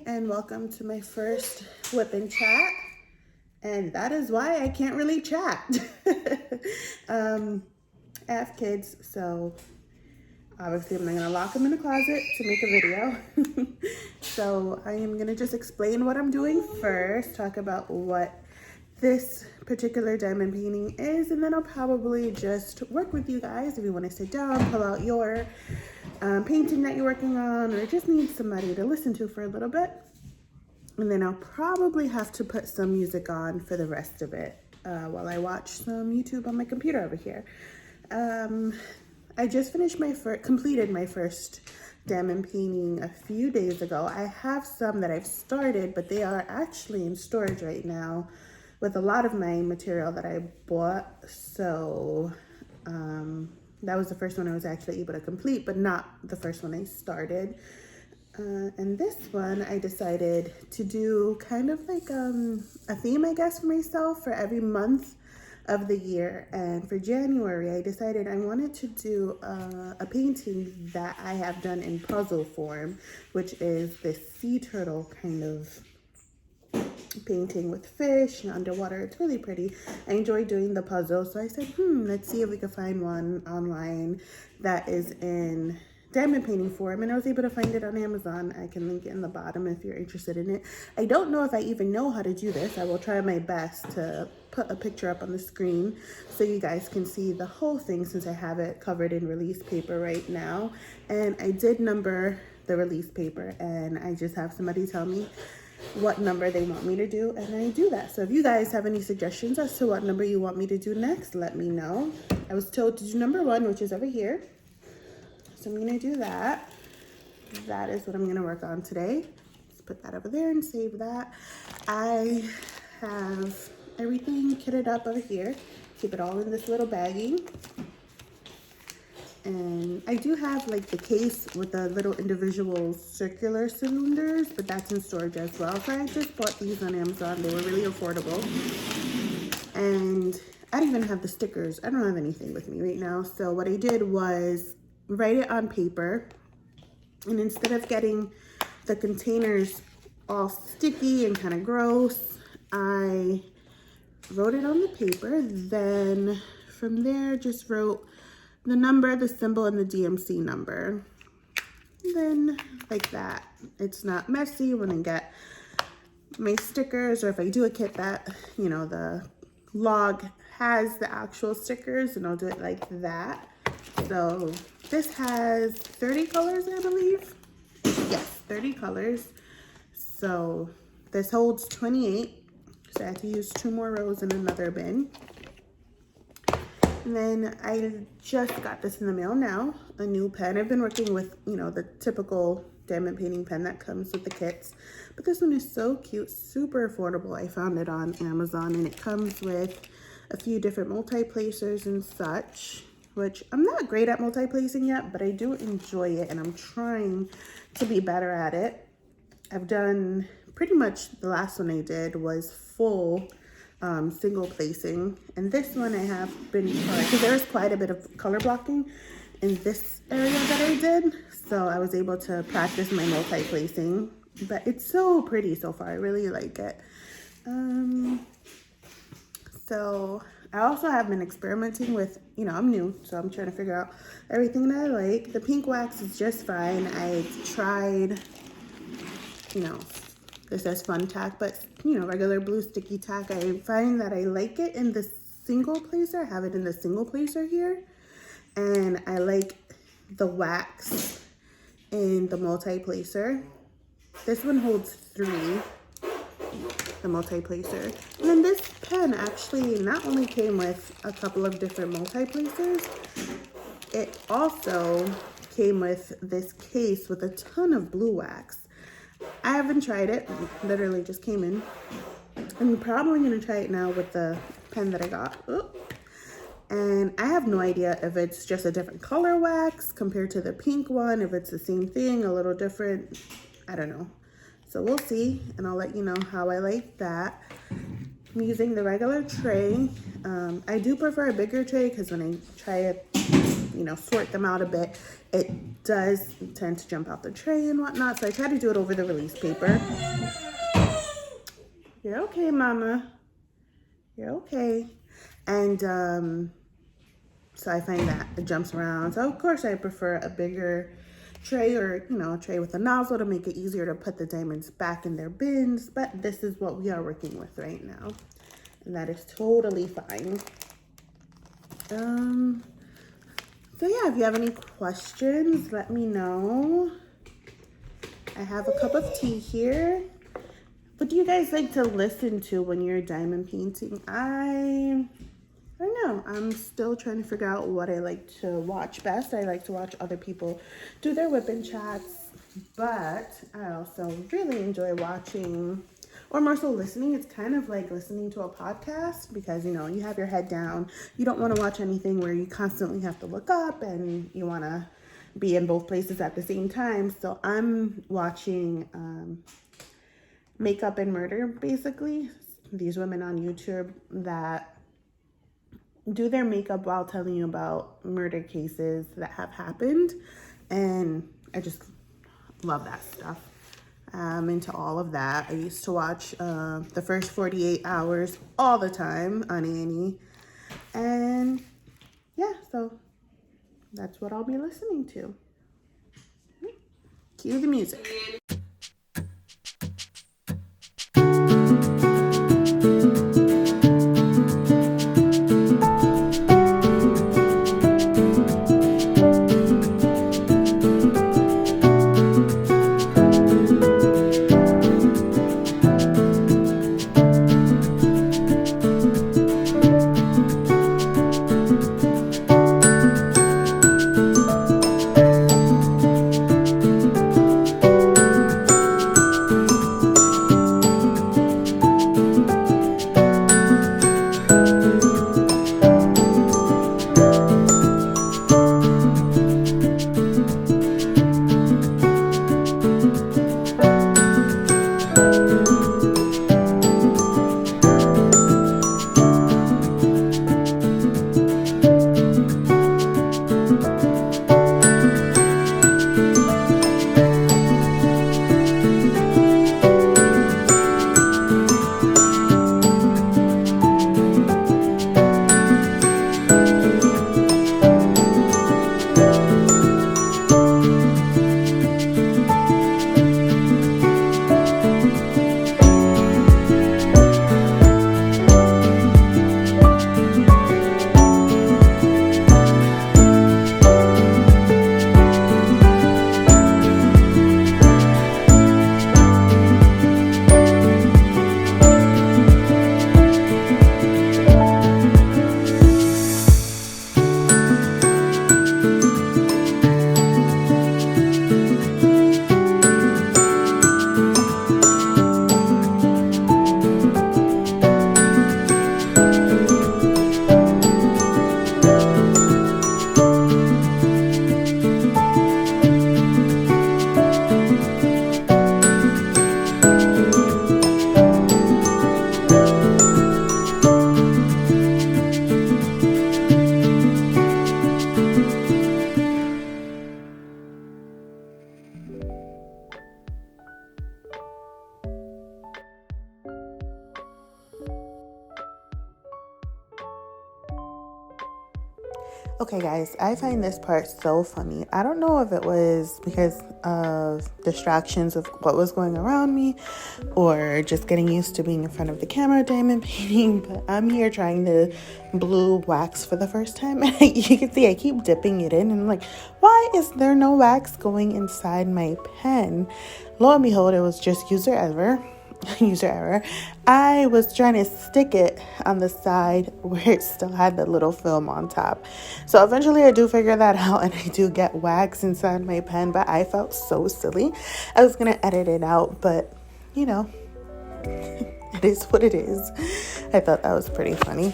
and welcome to my first WIP and Chat. And that is why I can't really chat. I have kids, so obviously I'm not gonna lock them in a closet to make a video. So I am gonna just explain what I'm doing first, talk about what this particular diamond painting is, and then I'll probably just work with you guys if you want to sit down, pull out your painting that you're working on, or just need somebody to listen to for a little bit. And then I'll probably have to put some music on for the rest of it while I watch some YouTube on my computer over here. I just finished completed my first diamond painting a few days ago. I have some that I've started, but they are actually in storage right now with a lot of my material that I bought. So that was the first one I was actually able to complete, but not the first one I started. And this one I decided to do kind of like a theme, I guess, for myself for every month of the year. And for January, I decided I wanted to do a painting that I have done in puzzle form, which is this sea turtle kind of painting with fish and underwater. It's really pretty. I enjoy doing the puzzle, so I said, let's see if we can find one online that is in diamond painting form, and I was able to find it on Amazon. I can link it in the bottom if you're interested in it. I don't know if I even know how to do this. I will try my best to put a picture up on the screen so you guys can see the whole thing, since I have it covered in release paper right now. And I did number the release paper, and I just have somebody tell me what number they want me to do, and I do that. So if you guys have any suggestions as to what number you want me to do next, let me know. I was told to do number 1, which is over here. So I'm gonna do that. That is what I'm gonna work on today. Let's put that over there and save that. I have everything kitted up over here. Keep it all in this little baggie. And I do have like the case with the little individual circular cylinders, but that's in storage as well. So I just bought these on Amazon. They were really affordable. And I don't even have the stickers. I don't have anything with me right now. So what I did was write it on paper. And instead of getting the containers all sticky and kind of gross, I wrote it on the paper. Then from there, just wrote the number, the symbol, and the DMC number. And then like that. It's not messy when I get my stickers, or if I do a kit that, you know, the log has the actual stickers, and I'll do it like that. So this has 30 colors, I believe. Yes, 30 colors. So this holds 28. So I had to use 2 more rows in another bin. And then I just got this in the mail now, a new pen. I've been working with, you know, the typical diamond painting pen that comes with the kits. But this one is so cute, super affordable. I found it on Amazon, and it comes with a few different multi-placers and such, which I'm not great at multi-placing yet, but I do enjoy it, and I'm trying to be better at it. I've done pretty much, the last one I did was full single placing, and this one I have been trying, because there's quite a bit of color blocking in this area that I did, so I was able to practice my multi-placing. But it's so pretty so far. I really like it. So I also have been experimenting with, you know, I'm new, so I'm trying to figure out everything that I like. The pink wax is just fine. I tried, you know, this says fun tack, but, you know, regular blue sticky tack. I find that I like it in the single placer. I have it in the single placer here. And I like the wax in the multi-placer. This one holds 3, the multi-placer. And then this pen actually not only came with a couple of different multi-placers, it also came with this case with a ton of blue wax. I haven't tried it, literally just came in. I'm probably gonna try it now with the pen that I got. And I have no idea if it's just a different color wax compared to the pink one, if it's the same thing, a little different, I don't know. So we'll see, and I'll let you know how I like that. I'm using the regular tray. I do prefer a bigger tray, because when I try it sort them out a bit, it does tend to jump out the tray and whatnot. So I try to do it over the release paper. You're okay, mama. You're okay. And so I find that it jumps around. So of course I prefer a bigger tray, or a tray with a nozzle to make it easier to put the diamonds back in their bins. But this is what we are working with right now, and that is totally fine. So yeah, if you have any questions, let me know. I have a cup of tea here. What do you guys like to listen to when you're diamond painting? I don't know. I'm still trying to figure out what I like to watch best. I like to watch other people do their WIP and chats, but I also really enjoy watching, or more so listening. It's kind of like listening to a podcast, because you have your head down. You don't want to watch anything where you constantly have to look up and you want to be in both places at the same time. So I'm watching Makeup and Murder, basically. These women on YouTube that do their makeup while telling you about murder cases that have happened, and I just love that stuff. I'm into all of that. I used to watch the first 48 hours all the time on Annie, and yeah, so that's what I'll be listening to. Cue the music. Okay, guys, I find this part so funny. I don't know if it was because of distractions of what was going around me, or just getting used to being in front of the camera diamond painting, but I'm here trying the blue wax for the first time. And you can see I keep dipping it in, and I'm like, why is there no wax going inside my pen? Lo and behold, it was just user error. I was trying to stick it on the side where it still had the little film on top. So eventually I do figure that out, and I do get wax inside my pen, but I felt so silly. I was going to edit it out, but it is what it is. I thought that was pretty funny.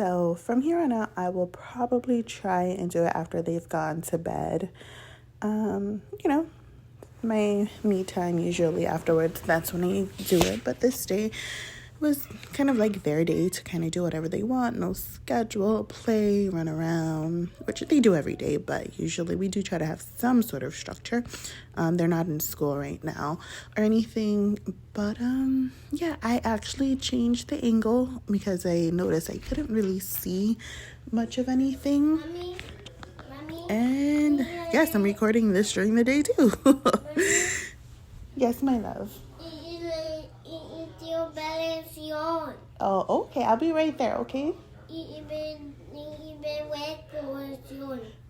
So from here on out, I will probably try and do it after they've gone to bed. You know, my me time usually afterwards, that's when I do it. But this day was kind of like their day to kind of do whatever they want. No schedule, play, run around, which they do every day, but usually we do try to have some sort of structure. They're not in school right now or anything, but yeah, I actually changed the angle because I noticed I couldn't really see much of anything. Mommy, And yes, I'm recording this during the day too. Yes, my love. Oh, okay. I'll be right there, okay?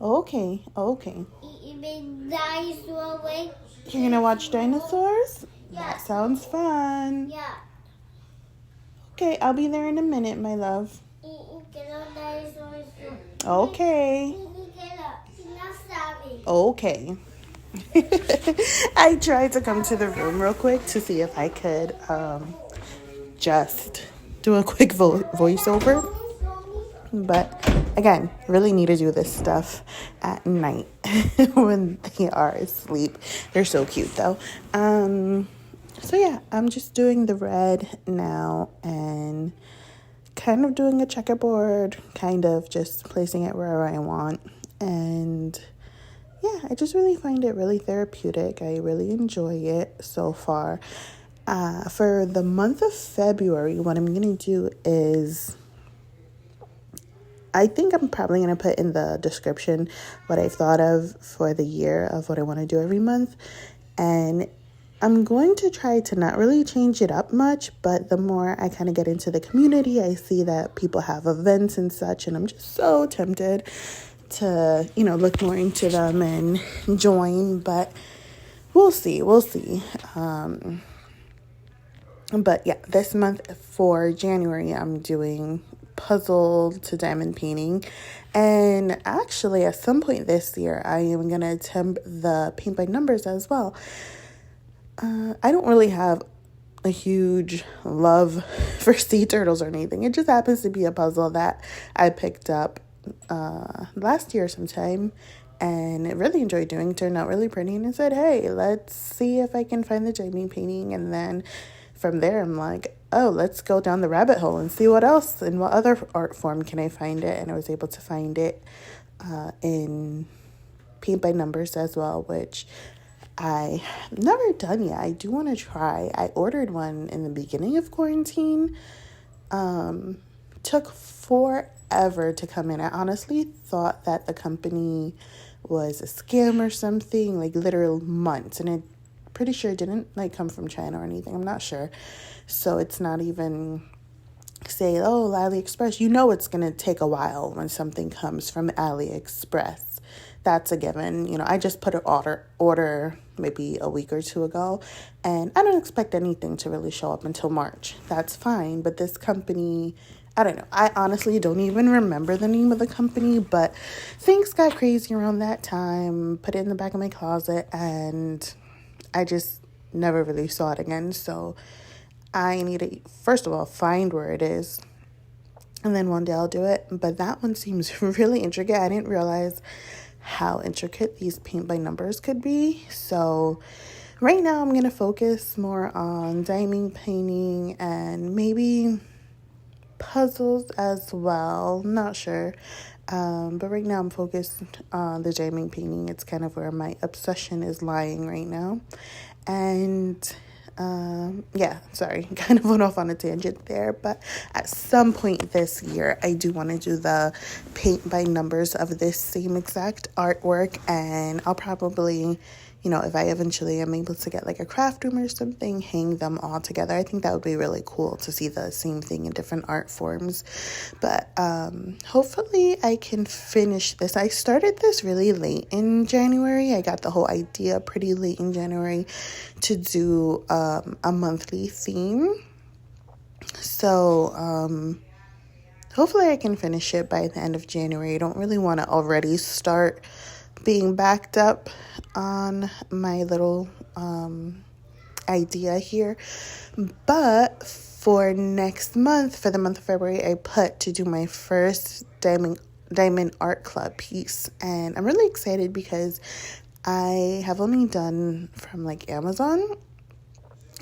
Okay, okay. You're gonna watch dinosaurs? That sounds fun. Yeah. Okay, I'll be there in a minute, my love. Okay. Okay. I tried to come to the room real quick to see if I could just do a quick voiceover. But again, really need to do this stuff at night when they are asleep. They're so cute though. So yeah, I'm just doing the red now and kind of doing a checkerboard, kind of just placing it wherever I want. And yeah, I just really find it really therapeutic. I really enjoy it so far. For the month of February, what I'm going to do is, I think I'm probably going to put in the description what I've thought of for the year of what I want to do every month. And I'm going to try to not really change it up much, but the more I kind of get into the community, I see that people have events and such, and I'm just so tempted to, look more into them and join, but we'll see. But yeah, this month for January, I'm doing puzzle to diamond painting. And actually, at some point this year, I am going to attempt the paint by numbers as well. I don't really have a huge love for sea turtles or anything. It just happens to be a puzzle that I picked up last year sometime, and I really enjoyed doing. Turned out really pretty, and I said, hey, let's see if I can find the diamond painting. And then from there, I'm like, oh, let's go down the rabbit hole and see what else and what other art form can I find it. And I was able to find it in paint by numbers as well, which I never done yet. I do want to try. I ordered one in the beginning of quarantine. Took forever to come in. I honestly thought that the company was a scam or something, like literal months, and it pretty sure it didn't come from China or anything. I'm not sure. So it's not even say, oh, AliExpress. It's going to take a while when something comes from AliExpress. That's a given. I just put an order maybe a week or two ago, and I don't expect anything to really show up until March. That's fine. But this company, I don't know. I honestly don't even remember the name of the company, but things got crazy around that time. Put it in the back of my closet, and I just never really saw it again. So I need to, first of all, find where it is, and then one day I'll do it. But that one seems really intricate. I didn't realize how intricate these paint by numbers could be. So right now I'm going to focus more on diamond painting and maybe puzzles as well. Not sure. But right now I'm focused on the diamond painting. It's kind of where my obsession is lying right now. And sorry, kind of went off on a tangent there, but at some point this year, I do want to do the paint by numbers of this same exact artwork, and I'll probably, if I eventually am able to get a craft room or something, hang them all together. I think that would be really cool to see the same thing in different art forms, but hopefully I can finish this. I started this really late in January. I got the whole idea pretty late in January to do a monthly theme. So hopefully I can finish it by the end of January. I don't really want to already start being backed up on my little idea here. But for next month, for the month of February, I put to do my first diamond art club piece, and I'm really excited because I have only done from like Amazon.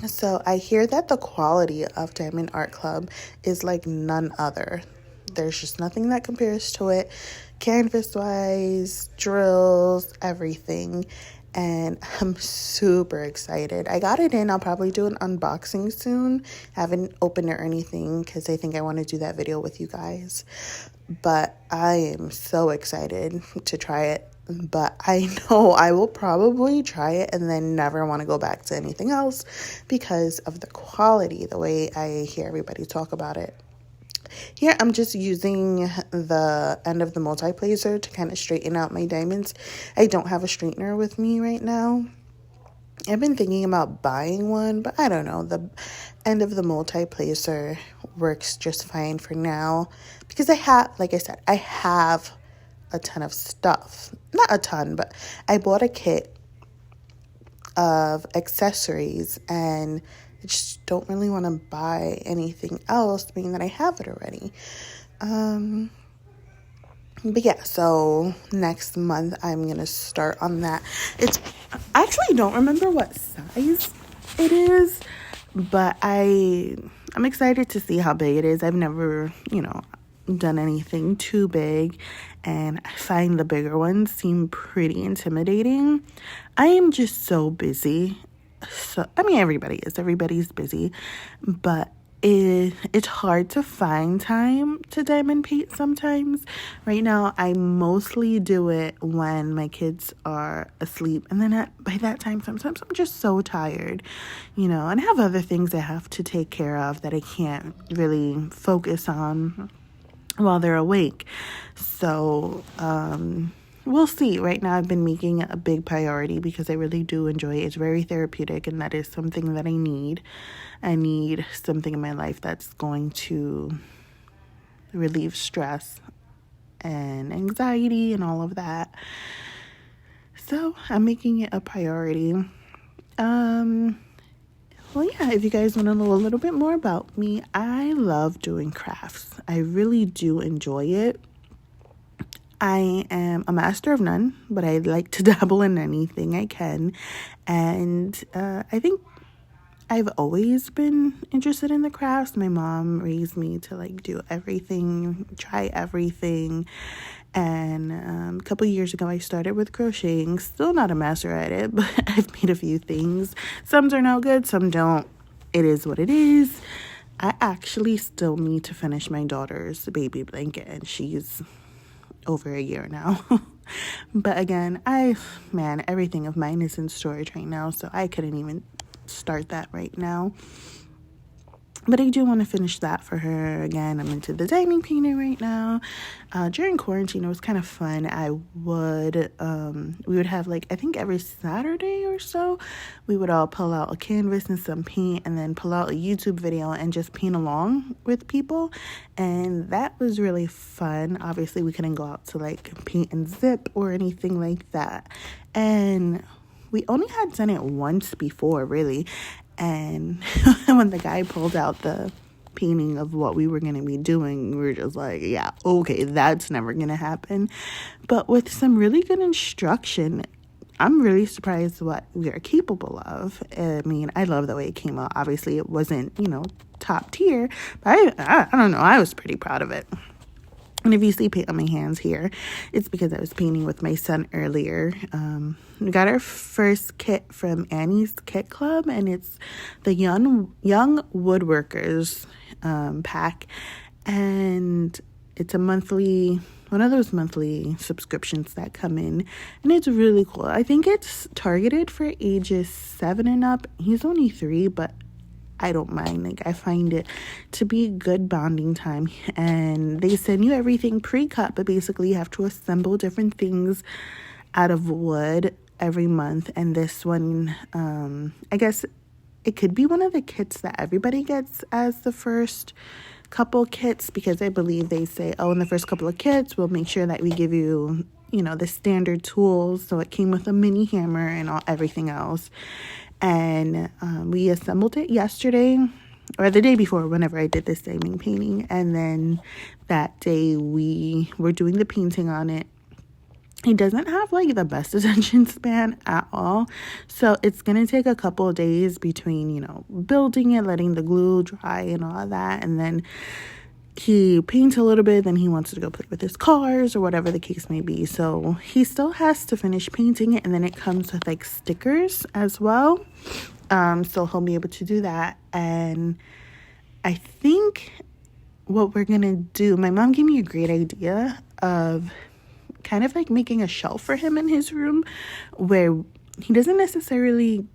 So I hear that the quality of Diamond Art Club is like none other. There's just nothing that compares to it, canvas wise, drills, everything. And I'm super excited. I got it in. I'll probably do an unboxing soon. I haven't opened it or anything because I think I want to do that video with you guys. But I am so excited to try it. But I know I will probably try it and then never want to go back to anything else because of the quality, the way I hear everybody talk about it. Here, I'm just using the end of the multi-placer to kind of straighten out my diamonds. I don't have a straightener with me right now. I've been thinking about buying one, but I don't know. The end of the multi-placer works just fine for now because I have, like I said, I have a ton of stuff. Not a ton, but I bought a kit of accessories and I just don't really want to buy anything else, being that I have it already. But yeah, so next month I'm gonna start on that. I actually don't remember what size it is, but I'm excited to see how big it is. I've never, done anything too big, and I find the bigger ones seem pretty intimidating. I am just so busy. So everybody's busy, but it's hard to find time to diamond paint sometimes. Right now, I mostly do it when my kids are asleep, and then by that time, sometimes I'm just so tired, and I have other things I have to take care of that I can't really focus on while they're awake. So, we'll see. Right now, I've been making it a big priority because I really do enjoy it. It's very therapeutic, and that is something that I need. I need something in my life that's going to relieve stress and anxiety and all of that. So, I'm making it a priority. Well, yeah, if you guys want to know a little bit more about me, I love doing crafts. I really do enjoy it. I am a master of none, but I like to dabble in anything I can. And I think I've always been interested in the crafts. My mom raised me to do everything, try everything. And a couple years ago, I started with crocheting. Still not a master at it, but I've made a few things. Some turn out good, some don't. It is what it is. I actually still need to finish my daughter's baby blanket, and she's over a year now. But again, everything of mine is in storage right now, so I couldn't even start that right now. But I do want to finish that for her. Again, I'm into the diamond painting right now. During quarantine, it was kind of fun. We would have I think every Saturday or so, we would all pull out a canvas and some paint and then pull out a YouTube video and just paint along with people. And that was really fun. Obviously, we couldn't go out to paint and zip or anything like that. And we only had done it once before, really. And when the guy pulled out the painting of what we were going to be doing, we were just like, yeah, okay, that's never going to happen. But with some really good instruction, I'm really surprised what we are capable of. I mean, I love the way it came out. Obviously, it wasn't, top tier, but I don't know. I was pretty proud of it. And if you see paint on my hands here, it's because I was painting with my son earlier. We got our first kit from Annie's Kit Club, and it's the Young Woodworkers pack. And it's one of those monthly subscriptions that come in, and it's really cool. I think it's targeted for ages 7 and up. He's only 3, but I don't mind. I find it to be good bonding time. And they send you everything pre-cut, but basically you have to assemble different things out of wood every month. And this one, I guess it could be one of the kits that everybody gets as the first couple kits, because I believe they say, in the first couple of kits, we'll make sure that we give you, the standard tools. So it came with a mini hammer and everything else. And we assembled it yesterday. or the day before, whenever I did this diamond painting. And then that day we were doing the painting on it. He doesn't have like the best attention span at all. So it's going to take a couple of days between, you know, building it, letting the glue dry and all of that. And then he paints a little bit, then he wants to go play with his cars or whatever the case may be. So he still has to finish painting it. And then it comes with like stickers as well. So he'll be able to do that. And I think what we're going to do, my mom gave me a great idea of kind of like making a shelf for him in his room where he doesn't necessarily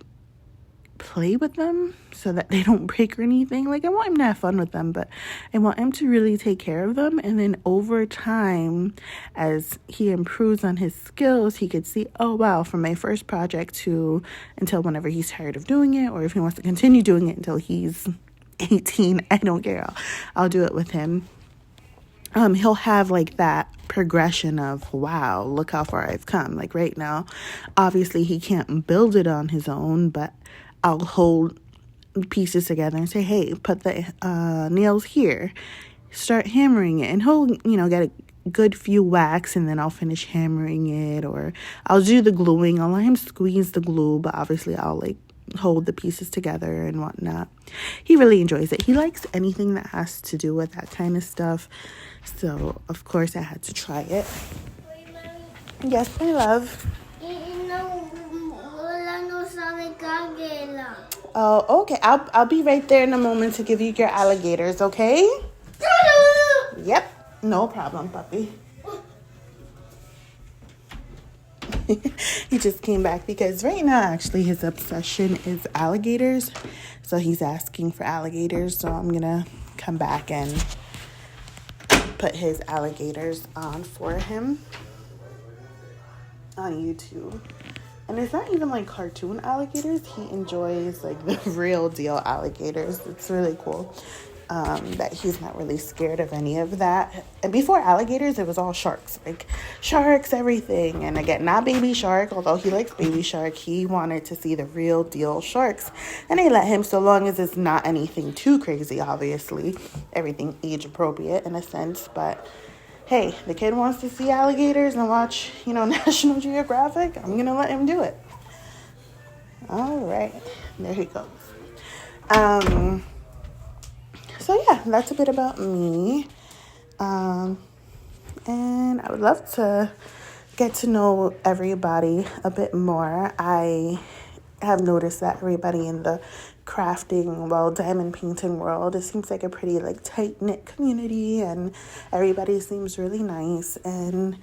play with them so that they don't break or anything. Like, I want him to have fun with them, but I want him to really take care of them. And then over time, as he improves on his skills, he could see, oh wow, from my first project to until whenever he's tired of doing it, or if he wants to continue doing it until he's 18, I don't care. I'll do it with him. He'll have like that progression of, wow, look how far I've come. Like right now, obviously he can't build it on his own, but I'll hold pieces together and say, hey, put the nails here, start hammering it, and he'll, you know, get a good few whacks, and then I'll finish hammering it, or I'll do the gluing. I'll let him squeeze the glue, but obviously I'll like hold the pieces together and whatnot. He really enjoys it. He likes anything that has to do with that kind of stuff. So, of course, I had to try it. Yes, my love. Oh, okay. I'll be right there in a moment to give you your alligators, okay? Yep. No problem, puppy. He just came back because right now, actually, his obsession is alligators. So he's asking for alligators. So I'm going to come back and put his alligators on for him on YouTube. And it's not even like cartoon alligators. He enjoys like the real deal alligators. It's really cool that he's not really scared of any of that. And before alligators, it was all sharks. Like sharks, everything. And again, not baby shark. Although he likes baby shark, he wanted to see the real deal sharks. And they let him, so long as it's not anything too crazy, obviously. Everything age appropriate in a sense. But hey, the kid wants to see alligators and watch, you know, National Geographic. I'm going to let him do it. All right. There he goes. So, yeah, that's a bit about me. And I would love to get to know everybody a bit more. I have noticed that everybody in the crafting, well, diamond painting world, it seems like a pretty like tight-knit community, and everybody seems really nice, and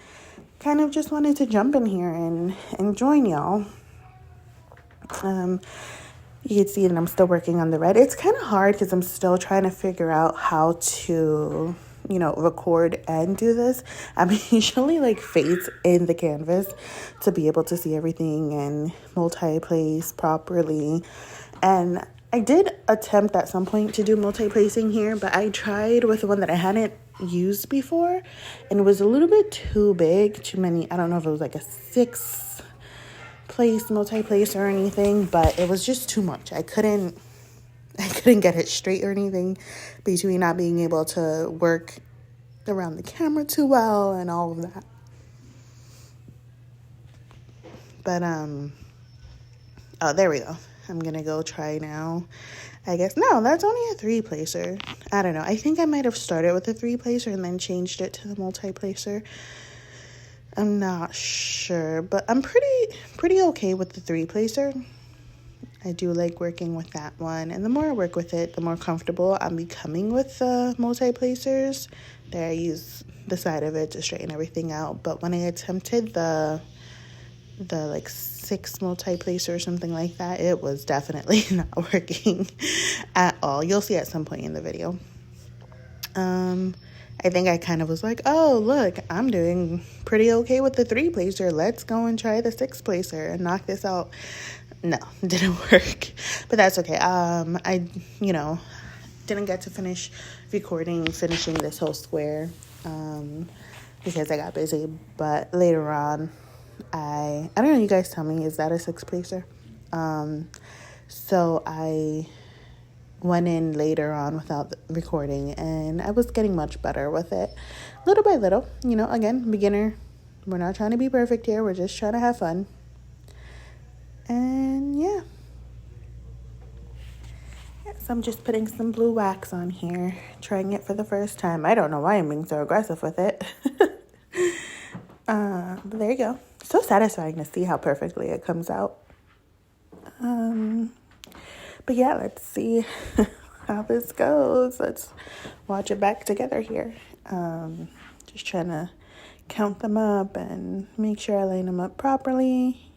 kind of just wanted to jump in here and join y'all. You can see that I'm still working on the red. It's kind of hard because I'm still trying to figure out how to, you know, record and do this. I'm usually like face in the canvas to be able to see everything and multi-place properly. And I did attempt at some point to do multi-placing here, but I tried with one that I hadn't used before, and it was a little bit too big, too many. I don't know if it was like a 6-place multi-place or anything, but it was just too much. I couldn't get it straight or anything, between not being able to work around the camera too well and all of that. But oh, there we go. I'm gonna go try now. I guess no, that's only a 3-placer. I don't know. I think I might have started with a 3-placer and then changed it to the multi-placer. I'm not sure, but I'm pretty okay with the 3-placer. I do like working with that one, and the more I work with it, the more comfortable I'm becoming with the multi-placers. There, I use the side of it to straighten everything out. But when I attempted the like 6 multi-placer or something like that, it was definitely not working at all. You'll see at some point in the video. I think I kind of was like, oh, look, I'm doing pretty okay with the 3-placer. Let's go and try the 6-placer and knock this out. No, didn't work. But that's okay. I, you know, didn't get to finish finishing this whole square because I got busy. But later on, I don't know, you guys tell me, is that a 6-placer? So I went in later on without recording, and I was getting much better with it, little by little. Again, beginner. We're not trying to be perfect here. We're just trying to have fun. And yeah. So I'm just putting some blue wax on here, trying it for the first time. I don't know why I'm being so aggressive with it. But there you go. So satisfying to see how perfectly it comes out. But yeah, let's see how this goes. Let's watch it back together here. Just trying to count them up and make sure I line them up properly.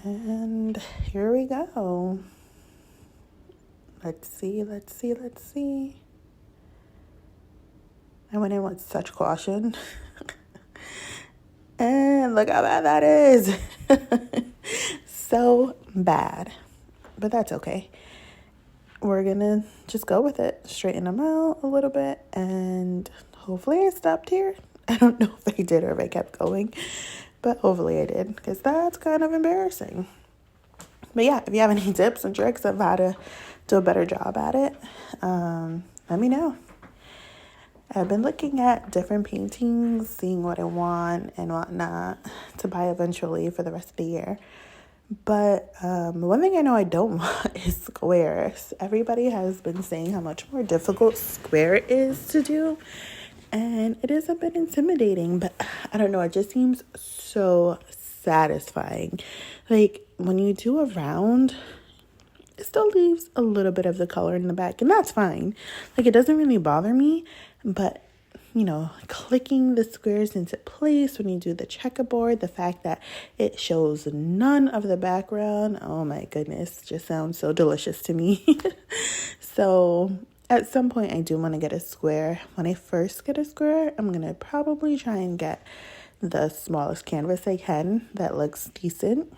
And here we go. Let's see. I went in with such caution. And look how bad that is. So bad. But that's okay. We're going to just go with it. Straighten them out a little bit. And hopefully I stopped here. I don't know if I did or if I kept going. But hopefully I did. Because that's kind of embarrassing. But yeah, if you have any tips and tricks of how to do a better job at it, let me know. I've been looking at different paintings, seeing what I want and whatnot to buy eventually for the rest of the year. But one thing I know I don't want is squares. Everybody has been saying how much more difficult square is to do. And it is a bit intimidating, but I don't know. It just seems so satisfying. Like when you do a round, it still leaves a little bit of the color in the back, and that's fine. Like it doesn't really bother me, but clicking the squares into place when you do the checkerboard, the fact that it shows none of the background, oh my goodness, just sounds so delicious to me. So at some point I do want to get a square. When I first get a square, I'm going to probably try and get the smallest canvas I can that looks decent.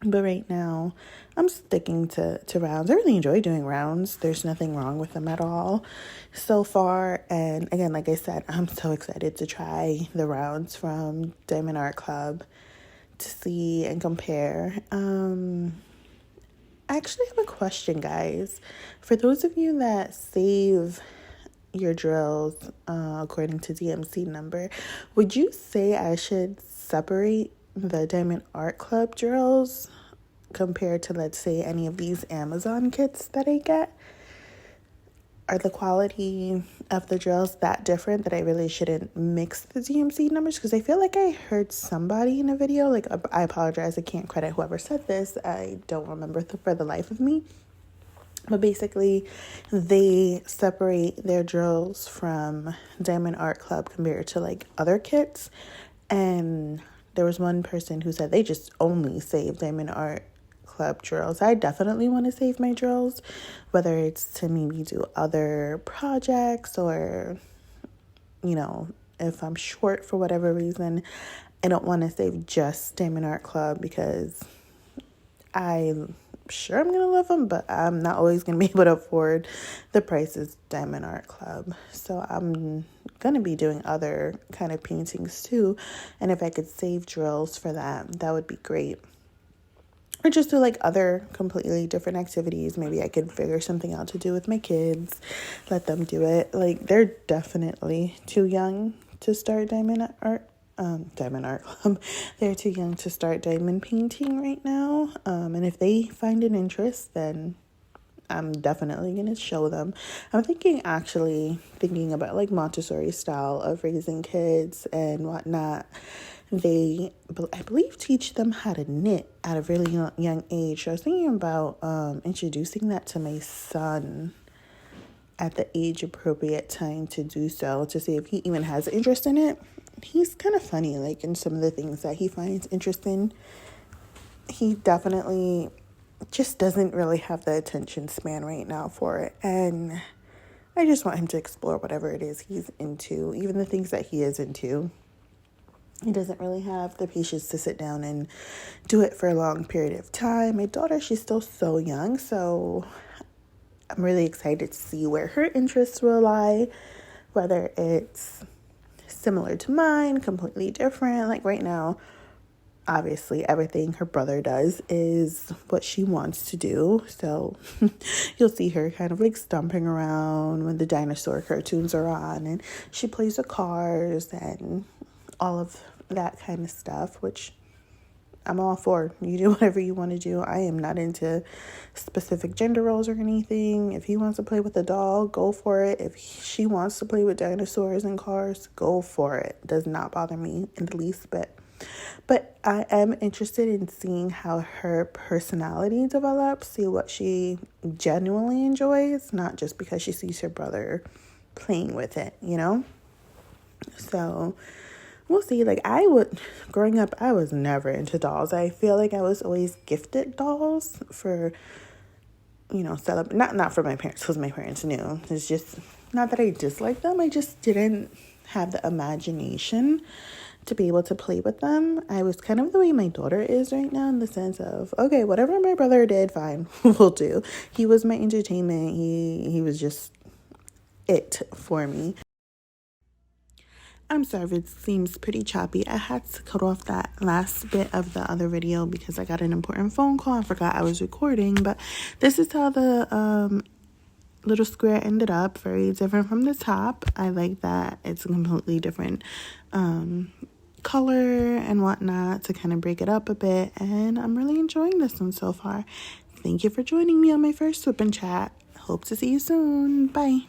But right now, I'm sticking to rounds. I really enjoy doing rounds. There's nothing wrong with them at all so far. And again, like I said, I'm so excited to try the rounds from Diamond Art Club to see and compare. I actually have a question, guys. For those of you that save your drills according to DMC number, would you say I should separate the Diamond Art Club drills compared to, let's say, any of these Amazon kits that I get? Are the quality of the drills that different that I really shouldn't mix the DMC numbers? Because I feel like I heard somebody in a video, like, I apologize, I can't credit whoever said this, I don't remember for the life of me. But basically, they separate their drills from Diamond Art Club compared to, like, other kits. And there was one person who said they just only save Diamond Art Club drills. I definitely want to save my drills, whether it's to maybe do other projects or, if I'm short for whatever reason, I don't want to save just Diamond Art Club because I'm sure I'm going to love them, but I'm not always going to be able to afford the prices Diamond Art Club. So I'm going to be doing other kind of paintings too. And if I could save drills for that would be great. Or just do like other completely different activities. Maybe I could figure something out to do with my kids. Let them do it. Like they're definitely too young to start Diamond Art Club. They're too young to start diamond painting right now. And if they find an interest, then I'm definitely going to show them. I'm thinking about like Montessori style of raising kids and whatnot. They, I believe, teach them how to knit at a really young age. So I was thinking about introducing that to my son at the age appropriate time to do so, to see if he even has interest in it. He's kind of funny, like in some of the things that he finds interesting. He definitely just doesn't really have the attention span right now for it. And I just want him to explore whatever it is he's into, even the things that he is into. He doesn't really have the patience to sit down and do it for a long period of time. My daughter, she's still so young, so I'm really excited to see where her interests will lie, whether it's similar to mine, completely different. Like right now, obviously everything her brother does is what she wants to do. So you'll see her kind of like stomping around when the dinosaur cartoons are on, and she plays with cars and all of that kind of stuff, which I'm all for. You do whatever you want to do. I am not into specific gender roles or anything. If he wants to play with a doll, go for it. If she wants to play with dinosaurs and cars, go for it. Does not bother me in the least bit. But I am interested in seeing how her personality develops, see what she genuinely enjoys, not just because she sees her brother playing with it, you know? So we'll see. Like, growing up, I was never into dolls. I feel like I was always gifted dolls for, not for my parents, because my parents knew. It's just not that I disliked them. I just didn't have the imagination to be able to play with them. I was kind of the way my daughter is right now, in the sense of, okay, whatever my brother did, fine, we'll do. He was my entertainment. He was just it for me. I'm sorry if it seems pretty choppy. I had to cut off that last bit of the other video because I got an important phone call. I forgot I was recording, but this is how the little square ended up. Very different from the top. I like that it's a completely different color and whatnot to kind of break it up a bit, and I'm really enjoying this one so far. Thank you for joining me on my first WIP and Chat. Hope to see you soon. Bye.